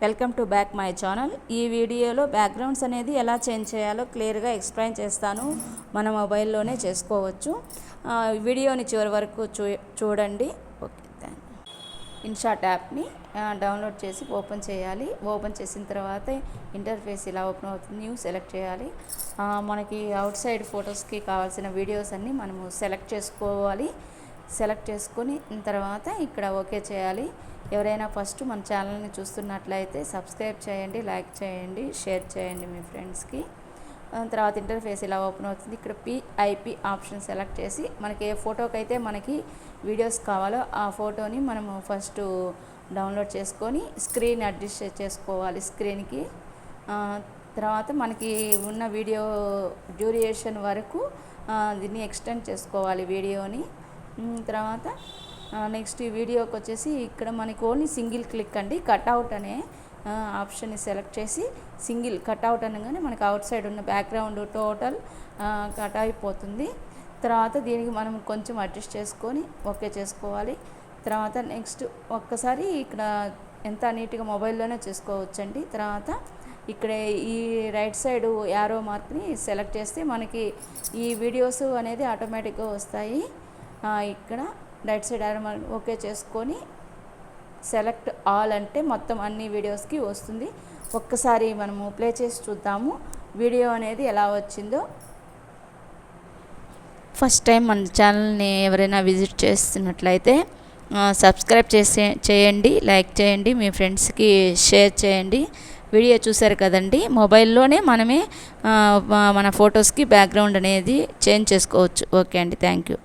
Welcome to back my channel. ఈ వీడియోలో backgrounds అనేది ఎలా చేంజ్ చేయాలో క్లియర్గా ఎక్స్ప్లెయిన్ చేస్తాను. మన మొబైల్లోనే చేసుకోవచ్చు. వీడియోని చివరి వరకు చూడండి. ఓకే, ఇన్షాట్ యాప్ని డౌన్లోడ్ చేసి ఓపెన్ చేయాలి. ఓపెన్ చేసిన తర్వాత ఇంటర్ఫేస్ ఇలా ఓపెన్ అవుతుంది. న్యూ సెలెక్ట్ చేయాలి. మనకి అవుట్ సైడ్ ఫొటోస్కి కావాల్సిన వీడియోస్ అన్నీ మనము సెలెక్ట్ చేసుకోవాలి. సెలెక్ట్ చేసుకొని తర్వాత ఇక్కడ ఓకే చేయాలి. ఎవరైనా ఫస్ట్ మన ఛానల్ని చూస్తున్నట్లయితే సబ్స్క్రైబ్ చేయండి, లైక్ చేయండి, షేర్ చేయండి మీ ఫ్రెండ్స్కి. తర్వాత ఇంటర్ఫేస్ ఇలా ఓపెన్ అవుతుంది. ఇక్కడ పిఐపి ఆప్షన్ సెలెక్ట్ చేసి మనకి ఏ ఫోటోకి అయితే మనకి వీడియోస్ కావాలో ఆ ఫోటోని మనము ఫస్ట్ డౌన్లోడ్ చేసుకొని స్క్రీన్ అడ్జస్ట్ చేసుకోవాలి స్క్రీన్కి. తర్వాత మనకి ఉన్న వీడియో డ్యూరేషన్ వరకు దీన్ని ఎక్స్టెండ్ చేసుకోవాలి వీడియోని. తర్వాత నెక్స్ట్ ఈ వీడియోకి వచ్చేసి ఇక్కడ మనకి ఓన్లీ సింగిల్ క్లిక్ అండి. కట్అవుట్ అనే ఆప్షన్ని సెలెక్ట్ చేసి సింగిల్ కట్అవుట్ అనగానే మనకి అవుట్ సైడ్ ఉన్న బ్యాక్గ్రౌండ్ టోటల్ కట్ అయిపోతుంది. తర్వాత దీనికి మనం కొంచెం అడ్జస్ట్ చేసుకొని ఓకే చేసుకోవాలి. తర్వాత నెక్స్ట్ ఒక్కసారి ఇక్కడ ఎంత నీట్గా మొబైల్లోనే చేసుకోవచ్చండి. తర్వాత ఇక్కడ ఈ రైట్ సైడ్ యారో మార్క్ని సెలెక్ట్ చేస్తే మనకి ఈ వీడియోస్ అనేది ఆటోమేటిక్గా వస్తాయి. ఇక్కడ right side arrow mark okay చేసుకొని సెలెక్ట్ ఆల్ అంటే మొత్తం అన్ని వీడియోస్కి వస్తుంది. ఒక్కసారి మనము ప్లే చేసి చూద్దాము వీడియో అనేది ఎలా వచ్చిందో. ఫస్ట్ టైం మన ఛానల్ని ఎవరైనా విజిట్ చేస్తున్నట్లయితే సబ్స్క్రైబ్ చేయండి, లైక్ చేయండి, మీ ఫ్రెండ్స్కి షేర్ చేయండి. వీడియో చూసారు కదండి, మొబైల్లోనే మనమే మన ఫొటోస్కి బ్యాక్గ్రౌండ్ అనేది చేంజ్ చేసుకోవచ్చు. ఓకే అండి, థ్యాంక్ యూ.